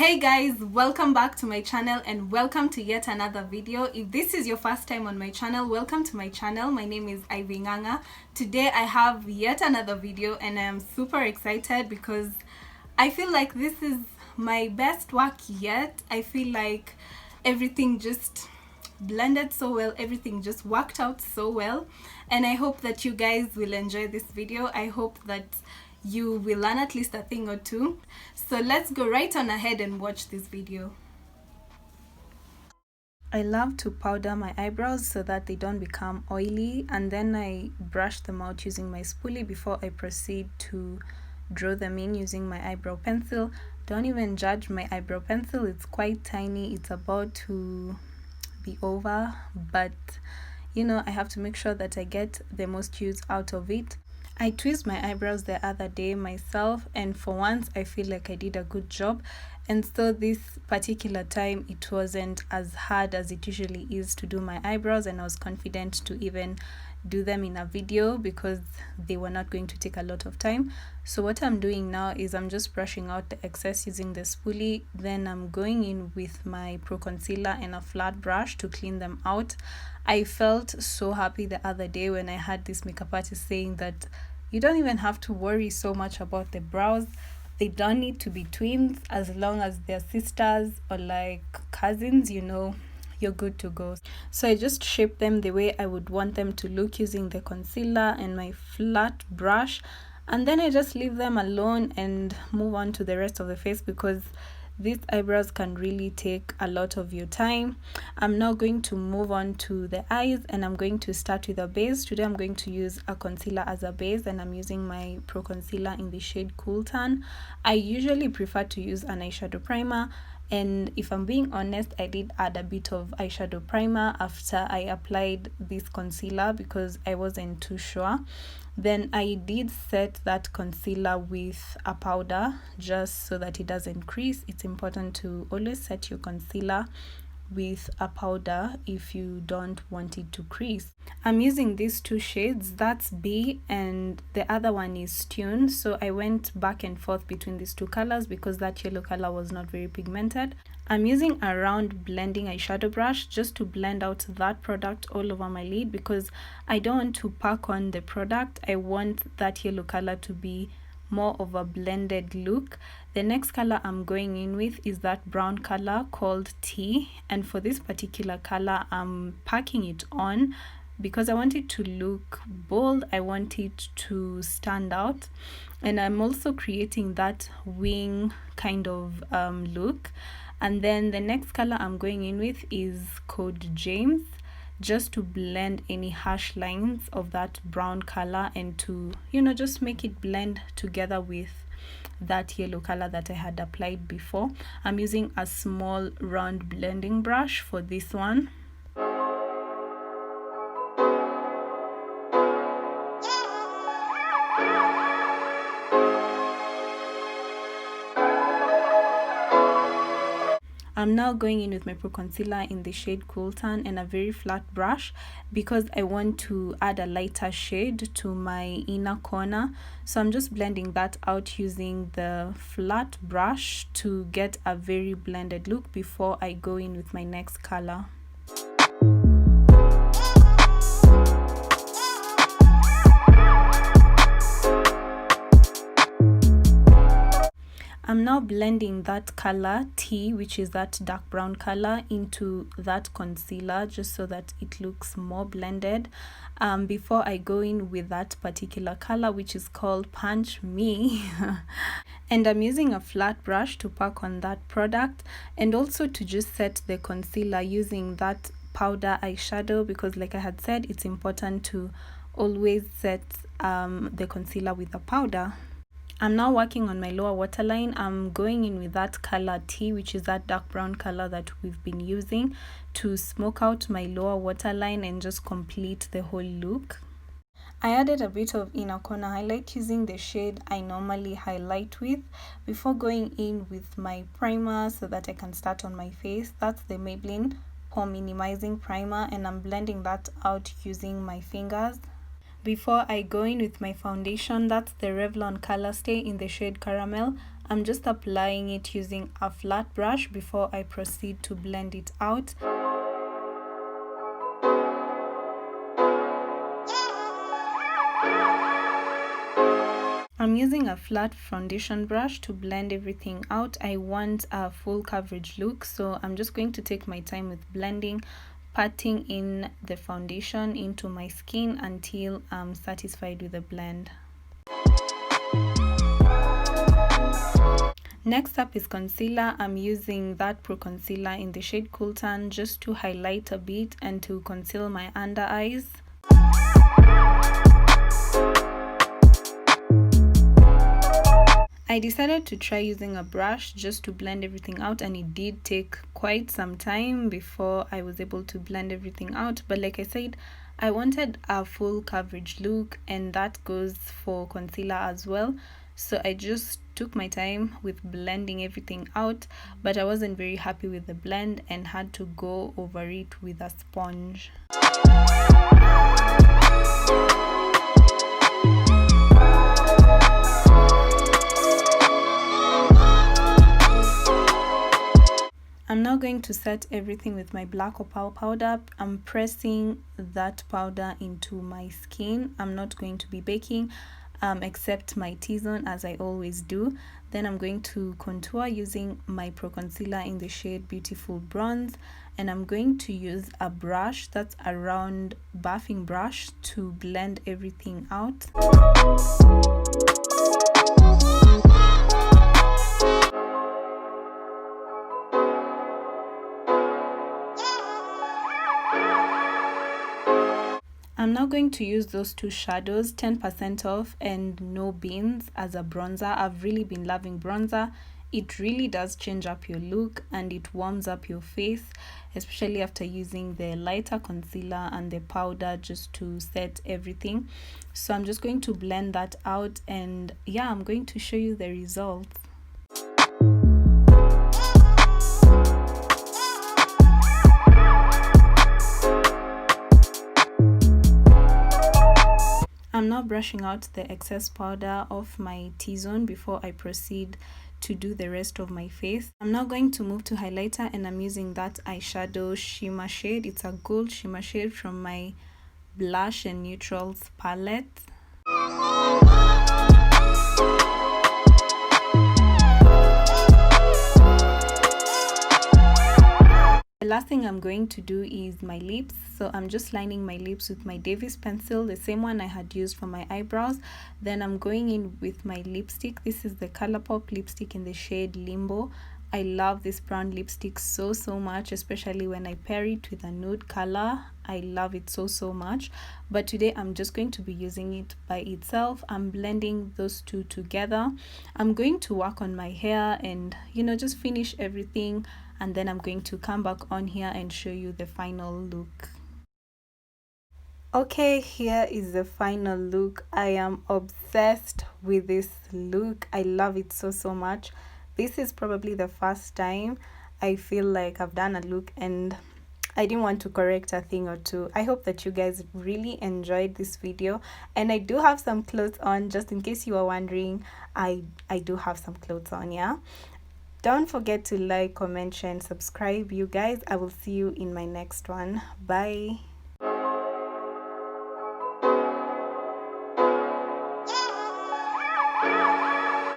Hey guys, welcome back to my channel and welcome to yet another video. If this is your first time on my channel, welcome to my channel. My name is Ivy Nganga. Today I have yet another video and I am super excited because I feel like this is my best work yet. I feel like everything just blended so well, everything just worked out so well, and I hope that you guys will enjoy this video. I hope that you will learn at least a thing or two. So let's go right on ahead and watch this video. I love to powder my eyebrows so that they don't become oily, and then I brush them out using my spoolie before I proceed to draw them in using my eyebrow pencil. Don't even judge my eyebrow pencil, it's quite tiny, it's about to be over, but you know, I have to make sure that I get the most use out of it. I tweezed my eyebrows the other day myself, and for once I feel like I did a good job, and so this particular time it wasn't as hard as it usually is to do my eyebrows, and I was confident to even do them in a video because they were not going to take a lot of time. So what I'm doing now is I'm just brushing out the excess using the spoolie, then I'm going in with my pro concealer and a flat brush to clean them out. I felt so happy the other day when I had this makeup artist saying that you don't even have to worry so much about the brows. They don't need to be twins, as long as they're sisters or like cousins, you know, you're good to go. So I just shaped them the way I would want them to look using the concealer and my flat brush, and then I just leave them alone and move on to the rest of the face because these eyebrows can really take a lot of your time. I'm now going to move on to the eyes, and I'm going to start with a base. Today I'm going to use a concealer as a base, and I'm using my pro concealer in the shade Cool Tan. I usually prefer to use an eyeshadow primer, and if I'm being honest, I did add a bit of eyeshadow primer after I applied this concealer because I wasn't too sure. Then I did set that concealer with a powder just so that it doesn't crease. It's important to always set your concealer with a powder if you don't want it to crease. I'm using these two shades, that's B and the other one is Tune. So I went back and forth between these two colors because that yellow color was not very pigmented. I'm using a round blending eyeshadow brush just to blend out that product all over my lid because I don't want to pack on the product. I want that yellow color to be more of a blended look. The next color I'm going in with is that brown color called Tea, and for this particular color I'm packing it on because I want it to look bold, I want it to stand out, and I'm also creating that wing kind of look. And then the next color I'm going in with is called James, just to blend any harsh lines of that brown color and to, you know, just make it blend together with that yellow color that I had applied before. I'm using a small round blending brush for this one. I'm now going in with my pro concealer in the shade Cool Tan and a very flat brush because I want to add a lighter shade to my inner corner. So I'm just blending that out using the flat brush to get a very blended look before I go in with my next color. I'm now blending that color Tea, which is that dark brown color, into that concealer just so that it looks more blended before I go in with that particular color, which is called Punch Me. And I'm using a flat brush to pack on that product and also to just set the concealer using that powder eyeshadow because, like I had said, it's important to always set the concealer with a powder. I'm now working on my lower waterline. I'm going in with that color Tea, which is that dark brown color that we've been using to smoke out my lower waterline and just complete the whole look. I added a bit of inner corner highlight using the shade I normally highlight with before going in with my primer so that I can start on my face. That's the Maybelline Pore Minimizing Primer, and I'm blending that out using my fingers. Before I go in with my foundation, that's the Revlon Color Stay in the shade Caramel. I'm just applying it using a flat brush before I proceed to blend it out. I'm using a flat foundation brush to blend everything out. I want a full coverage look, so I'm just going to take my time with blending, patting in the foundation into my skin until I'm satisfied with the blend. Next up is concealer. I'm using that Pro Concealer in the shade Cool Tan just to highlight a bit and to conceal my under eyes. I decided to try using a brush just to blend everything out, and it did take quite some time before I was able to blend everything out. But like I said, I wanted a full coverage look, and that goes for concealer as well. So I just took my time with blending everything out, but I wasn't very happy with the blend and had to go over it with a sponge. I'm now going to set everything with my black opal powder. I'm pressing that powder into my skin. I'm not going to be baking except my T-zone, as I always do. Then I'm going to contour using my Pro Concealer in the shade Beautiful Bronze, and I'm going to use a brush that's a round buffing brush to blend everything out. I'm now going to use those two shadows, 10% off and No Beans, as a bronzer. I've really been loving bronzer. It really does change up your look and it warms up your face, especially after using the lighter concealer and the powder just to set everything. So I'm just going to blend that out, and yeah, I'm going to show you the results. I'm now brushing out the excess powder off my T-zone before I proceed to do the rest of my face. I'm now going to move to highlighter, and I'm using that eyeshadow shimmer shade. It's a gold shimmer shade from my blush and neutrals palette. The last thing I'm going to do is my lips. So I'm just lining my lips with my Davis pencil, the same one I had used for my eyebrows. Then I'm going in with my lipstick. This is the Colourpop lipstick in the shade Limbo. I love this brown lipstick so much, especially when I pair it with a nude color. I love it so much. But today I'm just going to be using it by itself. I'm blending those two together. I'm going to work on my hair and just finish everything, and then I'm going to come back on here and show you the final look. Okay, here is the final look. I am obsessed with this look. I love it so much. This is probably the first time I feel like I've done a look and I didn't want to correct a thing or two. I hope that you guys really enjoyed this video, and I do have some clothes on, just in case you are wondering. I do have some clothes on, yeah. Don't forget to like, comment, share, and subscribe, you guys. I will see you in my next one. Bye.